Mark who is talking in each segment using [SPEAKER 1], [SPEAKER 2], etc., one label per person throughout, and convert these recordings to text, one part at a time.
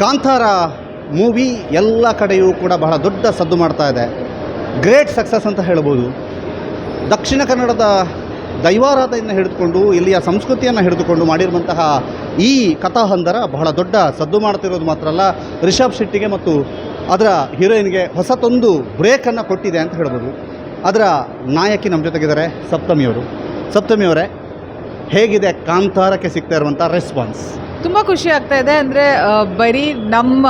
[SPEAKER 1] Kantara movie ಎಲ್ಲ ಕಡೆಯೂ ಕೂಡ ಬಹಳ ದೊಡ್ಡ ಸದ್ದು ಮಾಡ್ತಾ ಇದೆ. ಗ್ರೇಟ್ ಸಕ್ಸಸ್ ಅಂತ ಹೇಳ್ಬೋದು. ದಕ್ಷಿಣ ಕನ್ನಡದ ದೈವಾರಾಧನೆಯನ್ನು ಹಿಡಿದುಕೊಂಡು ಇಲ್ಲಿಯ ಸಂಸ್ಕೃತಿಯನ್ನು ಹಿಡಿದುಕೊಂಡು ಮಾಡಿರುವಂತಹ ಈ ಕಥಾಹಂದರ ಬಹಳ ದೊಡ್ಡ ಸದ್ದು ಮಾಡ್ತಿರೋದು ಮಾತ್ರ ಅಲ್ಲ, ರಿಷಬ್ ಶೆಟ್ಟಿಗೆ ಮತ್ತು ಅದರ ಹೀರೋಯಿನ್ಗೆ ಹೊಸತೊಂದು ಬ್ರೇಕನ್ನು ಕೊಟ್ಟಿದೆ ಅಂತ ಹೇಳ್ಬೋದು. ಅದರ ನಾಯಕಿ ನಮ್ಮ ಜೊತೆಗಿದ್ದಾರೆ ಸಪ್ತಮಿ ಅವರೇ, ಹೇಗಿದೆ ಕಾಂತಾರಕ್ಕೆ ಸಿಗ್ತಾ ಇರುವಂಥ ರೆಸ್ಪಾನ್ಸ್?
[SPEAKER 2] ತುಂಬ ಖುಷಿ ಆಗ್ತಾ ಇದೆ. ಅಂದರೆ ಬರೀ ನಮ್ಮ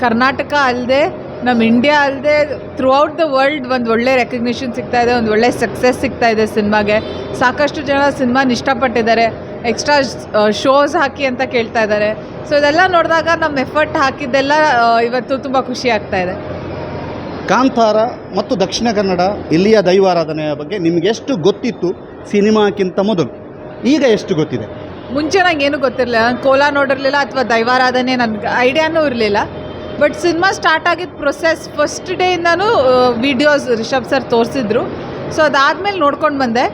[SPEAKER 2] ಕರ್ನಾಟಕ ಅಲ್ಲದೆ ನಮ್ಮ ಇಂಡಿಯಾ ಅಲ್ಲದೆ ಥ್ರೂಔಟ್ ದ ವರ್ಲ್ಡ್ ಒಂದು ಒಳ್ಳೆ ರೆಕಗ್ನಿಷನ್ ಸಿಗ್ತಾ ಇದೆ, ಒಂದು ಒಳ್ಳೆ ಸಕ್ಸಸ್ ಸಿಗ್ತಾ ಇದೆ ಸಿನಿಮಾಗೆ. ಸಾಕಷ್ಟು ಜನ ಸಿನಿಮಾನ ಇಷ್ಟಪಟ್ಟಿದ್ದಾರೆ, ಎಕ್ಸ್ಟ್ರಾ ಶೋಸ್ ಹಾಕಿ ಅಂತ ಕೇಳ್ತಾ ಇದ್ದಾರೆ. ಸೊ ಇದೆಲ್ಲ ನೋಡಿದಾಗ ನಮ್ಮ ಎಫರ್ಟ್ ಹಾಕಿದ್ದೆಲ್ಲ ಇವತ್ತು ತುಂಬ ಖುಷಿ ಆಗ್ತಾ ಇದೆ.
[SPEAKER 1] ಕಾಂತಾರ ಮತ್ತು ದಕ್ಷಿಣ ಕನ್ನಡ ಇಲ್ಲಿಯ ದೈವಾರಾಧನೆಯ ಬಗ್ಗೆ ನಿಮ್ಗೆ ಎಷ್ಟು ಗೊತ್ತಿತ್ತು ಸಿನಿಮಾಕ್ಕಿಂತ ಮೊದಲು? ಈಗ ಎಷ್ಟು ಗೊತ್ತಿದೆ?
[SPEAKER 2] ಮುಂಚೆ ನಂಗೆ ಏನೂ ಗೊತ್ತಿರಲಿಲ್ಲ. ನಾನು ಕೋಲಾ ನೋಡಿರಲಿಲ್ಲ ಅಥವಾ ದೈವಾರಾಧನೆ ನನಗೆ ಐಡಿಯಾನೂ ಇರಲಿಲ್ಲ. ಬಟ್ ಸಿನಿಮಾ ಸ್ಟಾರ್ಟ್ ಆಗಿದ್ದ ಪ್ರೊಸೆಸ್ ಫಸ್ಟ್ ಡೇಯಿಂದನೂ ವೀಡಿಯೋಸ್ ರಿಷಬ್ ಸರ್ ತೋರಿಸಿದ್ರು. ಸೊ ಅದಾದಮೇಲೆ ನೋಡ್ಕೊಂಡು ಬಂದೆ.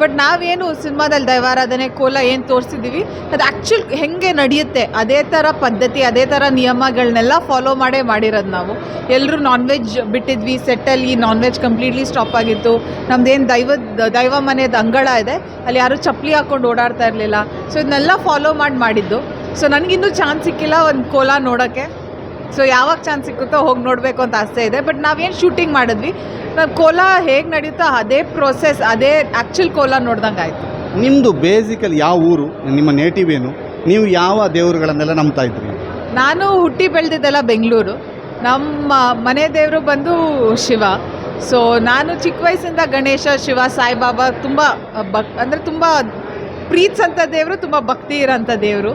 [SPEAKER 2] ಬಟ್ ನಾವೇನು ಸಿನಿಮಾದಲ್ಲಿ ದೈವಾರಾಧನೆ ಕೋಲ ಏನು ತೋರಿಸಿದ್ದೀವಿ ಅದು ಆ್ಯಕ್ಚುಲ್ ಹೇಗೆ ನಡೆಯುತ್ತೆ ಅದೇ ಥರ ಪದ್ಧತಿ, ಅದೇ ಥರ ನಿಯಮಗಳನ್ನೆಲ್ಲ ಫಾಲೋ ಮಾಡಿರೋದು ನಾವು. ಎಲ್ಲರೂ ನಾನ್ ವೆಜ್ ಬಿಟ್ಟಿದ್ವಿ. ಸೆಟ್ಟಲ್ಲಿ ನಾನ್ ವೆಜ್ ಕಂಪ್ಲೀಟ್ಲಿ ಸ್ಟಾಪ್ ಆಗಿತ್ತು. ನಮ್ಮದೇನು ದೈವ ಮನೆಯದು ಅಂಗಳ ಇದೆ, ಅಲ್ಲಿ ಯಾರೂ ಚಪ್ಪಲಿ ಹಾಕ್ಕೊಂಡು ಓಡಾಡ್ತಾ ಇರಲಿಲ್ಲ. ಸೊ ಇದನ್ನೆಲ್ಲ ಫಾಲೋ ಮಾಡಿದ್ದು. ಸೊ ನನಗಿನ್ನೂ ಚಾನ್ಸ್ ಸಿಕ್ಕಿಲ್ಲ ಒಂದು ಕೋಲ ನೋಡೋಕ್ಕೆ. ಸೊ ಯಾವಾಗ ಚಾನ್ಸ್ ಸಿಕ್ಕುತ್ತೋ ಹೋಗಿ ನೋಡಬೇಕು ಅಂತ ಆಸೆ ಇದೆ. ಬಟ್ ನಾವೇನು ಶೂಟಿಂಗ್ ಮಾಡಿದ್ವಿ, ನಾವು ಕೋಲಾ ಹೇಗೆ ನಡೆಯುತ್ತೋ ಅದೇ ಪ್ರೊಸೆಸ್, ಅದೇ ಆ್ಯಕ್ಚುಲ್ ಕೋಲಾ ನೋಡ್ದಂಗೆ ಆಯಿತು.
[SPEAKER 1] ನಿಮ್ಮದು ಬೇಸಿಕಲಿ ಯಾವ ಊರು, ನಿಮ್ಮ ನೇಟಿವ್ ಏನು, ನೀವು ಯಾವ ದೇವರುಗಳನ್ನೆಲ್ಲ ನಂಬ್ತಾ ಇದ್ರಿ?
[SPEAKER 2] ನಾನು ಹುಟ್ಟಿ ಬೆಳೆದಿದ್ದೆಲ್ಲ ಬೆಂಗಳೂರು. ನಮ್ಮ ಮನೆ ದೇವರು ಬಂದು ಶಿವ. ಸೊ ನಾನು ಚಿಕ್ಕ ವಯಸ್ಸಿಂದ ಗಣೇಶ, ಶಿವ, ಸಾಯಿಬಾಬಾ ತುಂಬ ಅಂದರೆ ತುಂಬ ಪ್ರೀತಿಸಂಥ ದೇವರು, ತುಂಬ ಭಕ್ತಿ ಇರೋಂಥ ದೇವರು.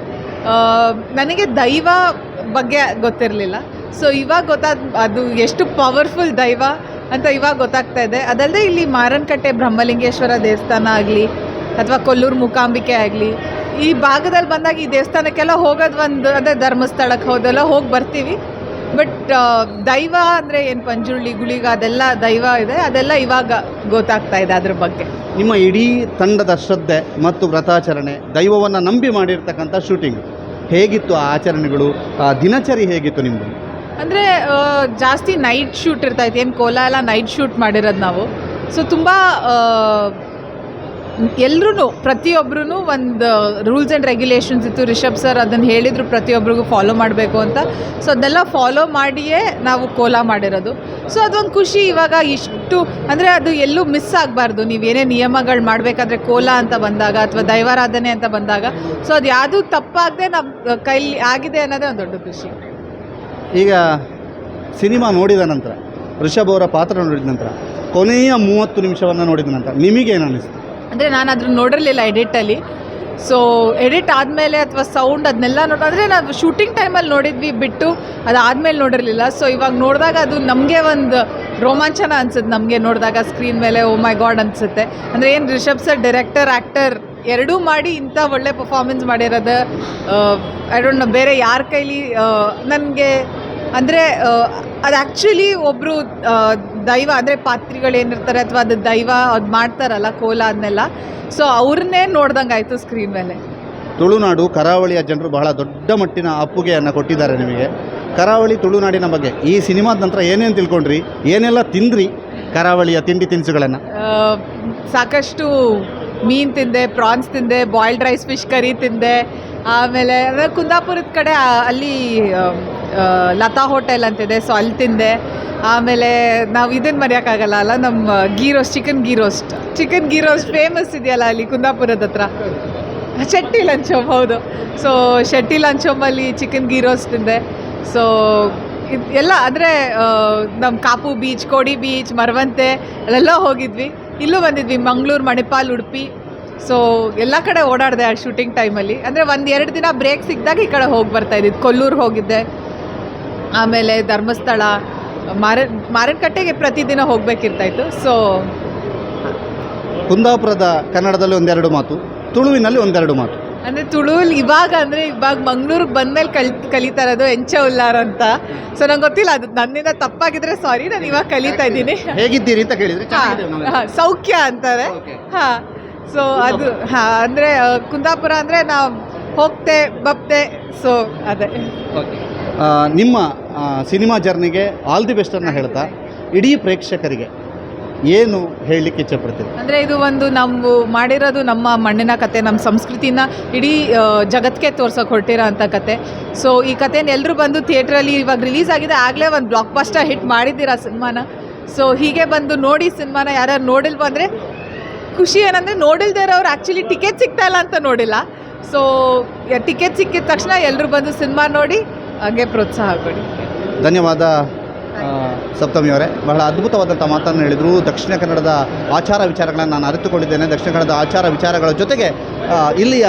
[SPEAKER 2] ನನಗೆ ದೈವ ಬಗ್ಗೆ ಗೊತ್ತಿರಲಿಲ್ಲ. ಸೊ ಇವಾಗ ಅದು ಎಷ್ಟು ಪವರ್ಫುಲ್ ದೈವ ಅಂತ ಇವಾಗ ಗೊತ್ತಾಗ್ತಾ ಇದೆ. ಅದಲ್ಲದೆ ಇಲ್ಲಿ ಮಾರನಕಟ್ಟೆ ಬ್ರಹ್ಮಲಿಂಗೇಶ್ವರ ದೇವಸ್ಥಾನ ಆಗಲಿ ಅಥವಾ ಕೊಲ್ಲೂರು ಮೂಕಾಂಬಿಕೆ ಆಗಲಿ, ಈ ಭಾಗದಲ್ಲಿ ಬಂದಾಗ ಈ ದೇವಸ್ಥಾನಕ್ಕೆಲ್ಲ ಹೋಗೋದು ಒಂದು ಅಂದರೆ ಧರ್ಮಸ್ಥಳಕ್ಕೆ ಹೋದೆಲ್ಲ ಹೋಗಿ ಬರ್ತೀವಿ. ಬಟ್ ದೈವ ಅಂದರೆ ಏನು ಪಂಜುರ್ಲಿ, ಗುಳಿಗ ಅದೆಲ್ಲ ದೈವ ಇದೆ, ಅದೆಲ್ಲ ಇವಾಗ ಗೊತ್ತಾಗ್ತಾ ಇದೆ ಅದ್ರ ಬಗ್ಗೆ.
[SPEAKER 1] ನಿಮ್ಮ ಇಡೀ ತಂಡದ ಶ್ರದ್ಧೆ ಮತ್ತು ವ್ರತಾಚರಣೆ, ದೈವವನ್ನು ನಂಬಿ ಮಾಡಿರ್ತಕ್ಕಂಥ ಶೂಟಿಂಗ್ ಹೇಗಿತ್ತು? ಆ ಆಚರಣೆಗಳು, ಆ ದಿನಚರಿ ಹೇಗಿತ್ತು ನಿಮ್ಮದು?
[SPEAKER 2] ಅಂದರೆ ಜಾಸ್ತಿ ನೈಟ್ ಶೂಟ್ ಇರ್ತಾಯಿತ್ತು. ಏನು ಕೋಲಾ ಎಲ್ಲ ನೈಟ್ ಶೂಟ್ ಮಾಡಿರೋದು ನಾವು. ಸೊ ತುಂಬ ಎಲ್ಲರೂ ಪ್ರತಿಯೊಬ್ಬರೂ ಒಂದು ರೂಲ್ಸ್ ಆ್ಯಂಡ್ ರೆಗ್ಯುಲೇಷನ್ಸ್ ಇತ್ತು. ರಿಷಬ್ ಸರ್ ಅದನ್ನು ಹೇಳಿದರು ಪ್ರತಿಯೊಬ್ಬರಿಗೂ ಫಾಲೋ ಮಾಡಬೇಕು ಅಂತ. ಸೊ ಅದನ್ನೆಲ್ಲ ಫಾಲೋ ಮಾಡಿಯೇ ನಾವು ಕೋಲಾ ಮಾಡಿರೋದು. ಸೊ ಅದೊಂದು ಖುಷಿ. ಇವಾಗ ಇಷ್ಟು ಅಂದರೆ ಅದು ಎಲ್ಲೂ ಮಿಸ್ ಆಗಬಾರ್ದು. ನೀವೇನೇ ನಿಯಮಗಳು ಮಾಡಬೇಕಾದ್ರೆ ಕೋಲಾ ಅಂತ ಬಂದಾಗ ಅಥವಾ ದೈವಾರಾಧನೆ ಅಂತ ಬಂದಾಗ ಸೊ ಅದು ಯಾವುದೂ ತಪ್ಪಾಗದೆ ನಮ್ಮ ಕೈಲಿ ಆಗಿದೆ ಅನ್ನೋದೇ ಒಂದು ದೊಡ್ಡ ಖುಷಿ.
[SPEAKER 1] ಈಗ ಸಿನಿಮಾ ನೋಡಿದ ನಂತರ, ರಿಷಬ್ ಅವರ ಪಾತ್ರ ನೋಡಿದ ನಂತರ, ಕೊನೆಯ 30 ನಿಮಿಷವನ್ನು ನೋಡಿದ ನಂತರ ನಿಮಗೇನು ಅನ್ನಿಸ್ತು?
[SPEAKER 2] ಅಂದರೆ ನಾನು ಅದನ್ನು ನೋಡಿರಲಿಲ್ಲ ಎಡಿಟಲ್ಲಿ. ಸೊ ಎಡಿಟ್ ಆದಮೇಲೆ ಅಥವಾ ಸೌಂಡ್ ಅದನ್ನೆಲ್ಲ ಅಂದರೆ ನಾವು ಶೂಟಿಂಗ್ ಟೈಮಲ್ಲಿ ನೋಡಿದ್ವಿ ಬಿಟ್ಟು ಅದಾದಮೇಲೆ ನೋಡಿರಲಿಲ್ಲ. ಸೊ ಇವಾಗ ನೋಡಿದಾಗ ಅದು ನಮಗೆ ಒಂದು ರೋಮಾಂಚನ ಅನಿಸುತ್ತೆ. ನಮಗೆ ನೋಡಿದಾಗ ಸ್ಕ್ರೀನ್ ಮೇಲೆ ಓ ಮೈ ಗಾಡ್ ಅನಿಸುತ್ತೆ. ಅಂದರೆ ಏನು ರಿಷಬ್ ಸರ್ ಡೈರೆಕ್ಟರ್, ಆ್ಯಕ್ಟರ್ ಎರಡೂ ಮಾಡಿ ಇಂಥ ಒಳ್ಳೆ ಪರ್ಫಾರ್ಮೆನ್ಸ್ ಮಾಡಿರೋದು ಐ ಡೋಂಟ್ ನೋ ಬೇರೆ ಯಾರ ಕೈಲಿ ನನಗೆ. ಅಂದರೆ ಅದು ಆ್ಯಕ್ಚುಲಿ ಒಬ್ಬರು ದೈವ ಅಂದರೆ ಪಾತ್ರಿಗಳೇನಿರ್ತಾರೆ ಅಥವಾ ಅದು ದೈವ ಅದು ಮಾಡ್ತಾರಲ್ಲ ಕೋಲ ಅದನ್ನೆಲ್ಲ, ಸೊ ಅವ್ರನ್ನೇ ನೋಡ್ದಂಗೆ ಆಯಿತು ಸ್ಕ್ರೀನ್ ಮೇಲೆ.
[SPEAKER 1] ತುಳುನಾಡು, ಕರಾವಳಿಯ ಜನರು ಬಹಳ ದೊಡ್ಡ ಮಟ್ಟಿನ ಅಪ್ಪುಗೆಯನ್ನು ಕೊಟ್ಟಿದ್ದಾರೆ ನಿಮಗೆ. ಕರಾವಳಿ, ತುಳುನಾಡಿನ ಬಗ್ಗೆ ಈ ಸಿನಿಮಾದ ನಂತರ ಏನೇನು ತಿಳ್ಕೊಂಡ್ರಿ, ಏನೆಲ್ಲ ತಿಂದ್ರಿ ಕರಾವಳಿಯ ತಿಂಡಿ ತಿನಿಸುಗಳನ್ನು?
[SPEAKER 2] ಸಾಕಷ್ಟು ಮೀನು ತಿಂದೆ, ಪ್ರಾನ್ಸ್ ತಿಂದೆ, ಬಾಯ್ಲ್ಡ್ ರೈಸ್ ಫಿಶ್ ಕರಿ ತಿಂದೆ. ಆಮೇಲೆ ಕುಂದಾಪುರದ ಕಡೆ ಅಲ್ಲಿ ಲತಾ ಹೋಟೆಲ್ ಅಂತಿದೆ, ಸೊ ಅಲ್ಲಿ ತಿಂದೆ. ಆಮೇಲೆ ನಾವು ಇದನ್ನು ಮರೆಯೋಕ್ಕಾಗಲ್ಲ ಅಲ್ಲ, ನಮ್ಮ ಚಿಕನ್ ಗೀ ರೋಸ್ಟ್ ಫೇಮಸ್ ಇದೆಯಲ್ಲ ಅಲ್ಲಿ ಕುಂದಾಪುರದ ಹತ್ರ, ಶೆಟ್ಟಿ ಲಂಚ್ ಹೋಮ್. ಹೌದು. ಸೊ ಶೆಟ್ಟಿ ಲಂಚ್ ಹೋಮಲ್ಲಿ ಚಿಕನ್ ಗೀ ರೋಸ್ಟ್ ತಿಂದೆ. ಸೊ ಎಲ್ಲ ಅಂದರೆ ನಮ್ಮ ಕಾಪು ಬೀಚ್, ಕೋಡಿ ಬೀಚ್, ಮರವಂತೆ ಅಲ್ಲೆಲ್ಲ ಹೋಗಿದ್ವಿ. ಇಲ್ಲೂ ಬಂದಿದ್ವಿ, ಮಂಗಳೂರು, ಮಣಿಪಾಲ್, ಉಡುಪಿ. ಸೊ ಎಲ್ಲ ಕಡೆ ಓಡಾಡಿದೆ ಆ ಶೂಟಿಂಗ್ ಟೈಮಲ್ಲಿ. ಅಂದರೆ 1-2 ದಿನ ಬ್ರೇಕ್ ಸಿಕ್ಕಿದಾಗ ಈ ಕಡೆ ಹೋಗಿ ಬರ್ತಾಯಿದ್ದಿದ್ದು. ಕೊಲ್ಲೂರು ಹೋಗಿದ್ದೆ, ಆಮೇಲೆ ಧರ್ಮಸ್ಥಳ, ಮಾರನಕಟ್ಟೆಗೆ ಪ್ರತಿದಿನ ಹೋಗಬೇಕಿರ್ತಾಯಿತ್ತು. ಸೊ
[SPEAKER 1] ಕುಂದಾಪುರದ ಕನ್ನಡದಲ್ಲಿ 1-2 ಮಾತು, ತುಳುವಿನಲ್ಲಿ 1-2 ಮಾತು.
[SPEAKER 2] ಅಂದರೆ ತುಳುವಲ್ಲಿ ಇವಾಗ ಮಂಗ್ಳೂರಿಗೆ ಬಂದಮೇಲೆ ಕಲಿತಾ ಇರೋದು ಎಂಚ ಉಲ್ಲಾರ ಅಂತ. ಸೊ ನಂಗೆ ಗೊತ್ತಿಲ್ಲ, ಅದು ನನ್ನಿಂದ ತಪ್ಪಾಗಿದ್ರೆ ಸಾರಿ, ನಾನು ಇವಾಗ ಕಲಿತಾ ಇದ್ದೀನಿ.
[SPEAKER 1] ಹೇಗಿದ್ದೀರಿ ಅಂತ ಕೇಳಿದರೆ
[SPEAKER 2] ಸೌಖ್ಯ ಅಂತಾರೆ. ಹಾಂ. ಸೊ ಅದು ಅಂದರೆ ಕುಂದಾಪುರ ಅಂದರೆ ನಾವು ಹೋಗ್ತೆ ಬಪ್ತೆ. ಸೊ ಅದೇ.
[SPEAKER 1] ನಿಮ್ಮ ಸಿನಿಮಾ ಜರ್ನಿಗೆ ಆಲ್ ದಿ ಬೆಸ್ಟನ್ನು ಹೇಳ್ತಾ ಇಡೀ ಪ್ರೇಕ್ಷಕರಿಗೆ ಏನು ಹೇಳಲಿಕ್ಕೆ ಇಚ್ಛೆಪಡ್ತೀವಿ?
[SPEAKER 2] ಅಂದರೆ ಇದು ಒಂದು ನಾವು ಮಾಡಿರೋದು ನಮ್ಮ ಮಣ್ಣಿನ ಕತೆ, ನಮ್ಮ ಸಂಸ್ಕೃತಿನ ಇಡೀ ಜಗತ್ತಿಗೆ ತೋರ್ಸೋಕೆ ಹೊರಟಿರೋ ಅಂಥ ಕತೆ. ಸೊ ಈ ಕಥೆನ ಎಲ್ಲರೂ ಬಂದು ಥಿಯೇಟ್ರಲ್ಲಿ ಇವಾಗ ರಿಲೀಸ್ ಆಗಿದೆ, ಆಗಲೇ ಒಂದು ಬ್ಲಾಕ್ ಬಸ್ಟರ್ ಹಿಟ್ ಮಾಡಿದ್ದೀರಾ ಸಿನಿಮಾನ. ಸೊ ಹೀಗೆ ಬಂದು ನೋಡಿ ಸಿನಿಮಾನ. ಯಾರ್ಯಾರು ನೋಡಿಲ್ವ ಅಂದರೆ ಖುಷಿ ಏನಂದರೆ ನೋಡಿಲ್ದೇ ಇರೋರು ಆ್ಯಕ್ಚುಲಿ ಟಿಕೆಟ್ ಸಿಗ್ತಾ ಇಲ್ಲ ಅಂತ ನೋಡಿಲ್ಲ. ಸೊ ಟಿಕೆಟ್ ಸಿಕ್ಕಿದ ತಕ್ಷಣ ಎಲ್ಲರೂ ಬಂದು ಸಿನಿಮಾ ನೋಡಿ ಹಾಗೆ ಪ್ರೋತ್ಸಾಹ ಕೊಡಿ.
[SPEAKER 1] ಧನ್ಯವಾದ ಸಪ್ತಮಿ ಅವರೇ, ಬಹಳ ಅದ್ಭುತವಾದಂಥ ಮಾತನ್ನು ಹೇಳಿದರು. ದಕ್ಷಿಣ ಕನ್ನಡದ ಆಚಾರ ವಿಚಾರಗಳನ್ನು ನಾನು ಅರಿತುಕೊಂಡಿದ್ದೇನೆ. ದಕ್ಷಿಣ ಕನ್ನಡದ ಆಚಾರ ವಿಚಾರಗಳ ಜೊತೆಗೆ ಇಲ್ಲಿಯ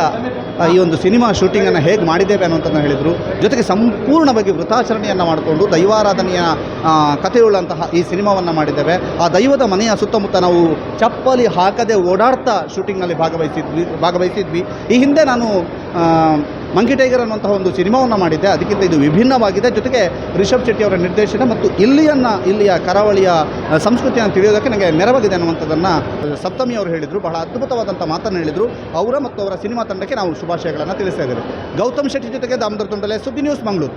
[SPEAKER 1] ಈ ಒಂದು ಸಿನಿಮಾ ಶೂಟಿಂಗನ್ನು ಹೇಗೆ ಮಾಡಿದ್ದೇವೆ ಅನ್ನೋಂಥದ್ದನ್ನು ಹೇಳಿದರು. ಜೊತೆಗೆ ಸಂಪೂರ್ಣವಾಗಿ ವೃತಾಚರಣೆಯನ್ನು ಮಾಡಿಕೊಂಡು ದೈವಾರಾಧನೆಯ ಕಥೆಯುಳ್ಳಂತಹ ಈ ಸಿನಿಮಾವನ್ನು ಮಾಡಿದ್ದೇವೆ. ಆ ದೈವದ ಮನೆಯ ಸುತ್ತಮುತ್ತ ನಾವು ಚಪ್ಪಲಿ ಹಾಕದೆ ಓಡಾಡ್ತಾ ಶೂಟಿಂಗ್ನಲ್ಲಿ ಭಾಗವಹಿಸಿದ್ವಿ. ಈ ಹಿಂದೆ ನಾನು ಮಂಕಿ ಟೈಗರ್ ಅನ್ನುವಂತಹ ಒಂದು ಸಿನಿಮಾವನ್ನು ಮಾಡಿದ್ದೆ. ಅದಕ್ಕಿಂತ ಇದು ವಿಭಿನ್ನವಾಗಿದೆ. ಜೊತೆಗೆ ರಿಷಬ್ ಶೆಟ್ಟಿ ಅವರ ನಿರ್ದೇಶನ ಮತ್ತು ಇಲ್ಲಿಯ ಕರಾವಳಿಯ ಸಂಸ್ಕೃತಿಯನ್ನು ತಿಳಿಯೋದಕ್ಕೆ ನನಗೆ ನೆರವಾಗಿದೆ ಅನ್ನುವಂಥದ್ದನ್ನು ಸಪ್ತಮಿ ಅವರು ಹೇಳಿದರು. ಬಹಳ ಅದ್ಭುತವಾದಂಥ ಮಾತನ್ನು ಹೇಳಿದರು. ಅವರ ಮತ್ತು ಅವರ ಸಿನಿಮಾ ತಂಡಕ್ಕೆ ನಾವು ಶುಭಾಶಯಗಳನ್ನು ತಿಳಿಸ್ತಾ ಇದ್ದೇವೆ. ಗೌತಮ್ ಶೆಟ್ಟಿ ಜೊತೆಗೆ ದಾಮೋದರ್ ತೊಂಡಲೆ, ಸುದ್ದಿ ನ್ಯೂಸ್, ಮಂಗಳೂರು.